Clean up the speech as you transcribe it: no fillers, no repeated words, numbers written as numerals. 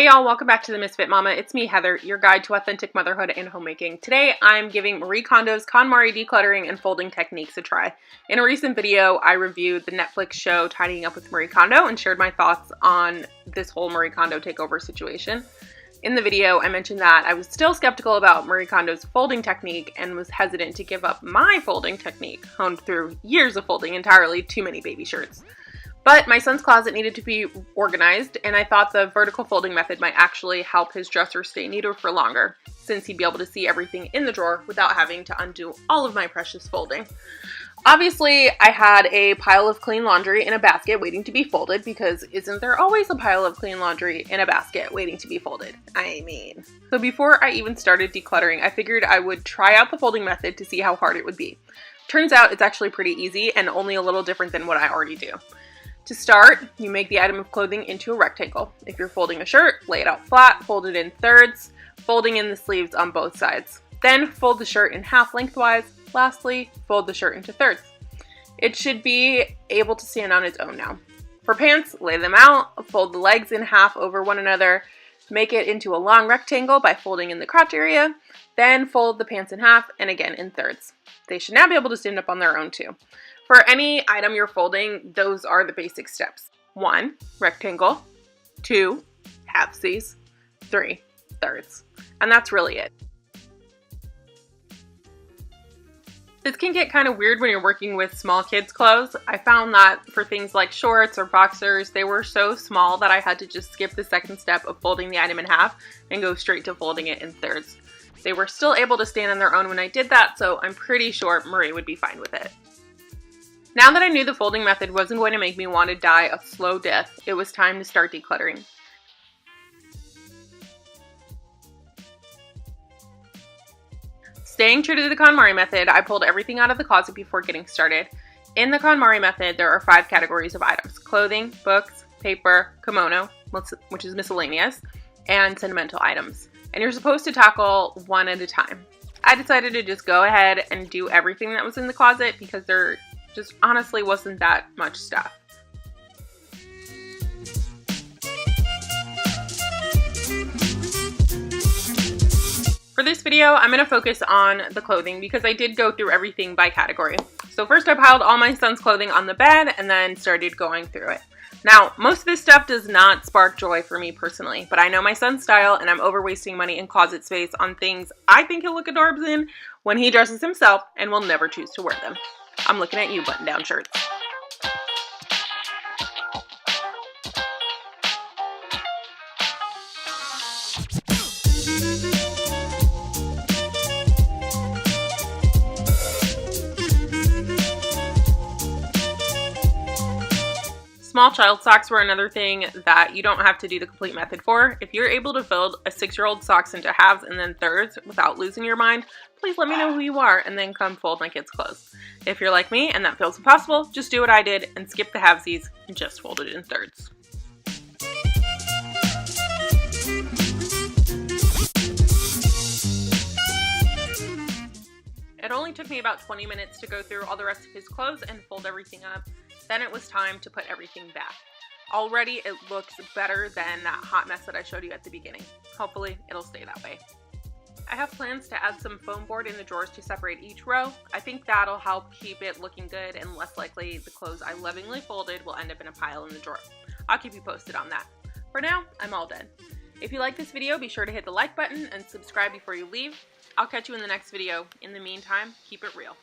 Hey y'all, welcome back to the Misfit Mama. It's me, Heather, your guide to authentic motherhood and homemaking. Today, I'm giving Marie Kondo's Konmari decluttering and folding techniques a try. In a recent video, I reviewed the Netflix show Tidying Up with Marie Kondo and shared my thoughts on this whole Marie Kondo takeover situation. In the video, I mentioned that I was still skeptical about Marie Kondo's folding technique and was hesitant to give up my folding technique, honed through years of folding entirely too many baby shirts. But my son's closet needed to be organized, and I thought the vertical folding method might actually help his dresser stay neater for longer, since he'd be able to see everything in the drawer without having to undo all of my precious folding. Obviously, I had a pile of clean laundry in a basket waiting to be folded, because isn't there always a pile of clean laundry in a basket waiting to be folded? So before I even started decluttering, I figured I would try out the folding method to see how hard it would be. Turns out it's actually pretty easy and only a little different than what I already do. To start, you make the item of clothing into a rectangle. If you're folding a shirt, lay it out flat, fold it in thirds, folding in the sleeves on both sides. Then fold the shirt in half lengthwise. Lastly, fold the shirt into thirds. It should be able to stand on its own now. For pants, lay them out, fold the legs in half over one another, make it into a long rectangle by folding in the crotch area, then fold the pants in half and again in thirds. They should now be able to stand up on their own too. For any item you're folding, those are the basic steps. 1, rectangle. 2, halfsies. 3, thirds. And that's really it. This can get kind of weird when you're working with small kids' clothes. I found that for things like shorts or boxers, they were so small that I had to just skip the second step of folding the item in half and go straight to folding it in thirds. They were still able to stand on their own when I did that, so I'm pretty sure Marie would be fine with it. Now that I knew the folding method wasn't going to make me want to die a slow death, it was time to start decluttering. Staying true to the KonMari method, I pulled everything out of the closet before getting started. In the KonMari method, there are 5 categories of items: clothing, books, paper, kimono, which is miscellaneous, and sentimental items. And you're supposed to tackle one at a time. I decided to just go ahead and do everything that was in the closet because there just honestly wasn't that much stuff. For this video, I'm going to focus on the clothing because I did go through everything by category. So first I piled all my son's clothing on the bed and then started going through it. Now, most of this stuff does not spark joy for me personally, but I know my son's style and I'm over wasting money in closet space on things I think he'll look adorable in when he dresses himself and will never choose to wear them. I'm looking at you, button-down shirts. Small child socks were another thing that you don't have to do the complete method for. If you're able to fold a 6-year-old socks into halves and then thirds without losing your mind, please let me know who you are and then come fold my kids' clothes. If you're like me and that feels impossible, just do what I did and skip the halvesies and just fold it in thirds. It only took me about 20 minutes to go through all the rest of his clothes and fold everything up. Then it was time to put everything back. Already it looks better than that hot mess that I showed you at the beginning. Hopefully it'll stay that way. I have plans to add some foam board in the drawers to separate each row. I think that'll help keep it looking good and less likely the clothes I lovingly folded will end up in a pile in the drawer. I'll keep you posted on that. For now, I'm all done. If you like this video, be sure to hit the like button and subscribe before you leave. I'll catch you in the next video. In the meantime, keep it real.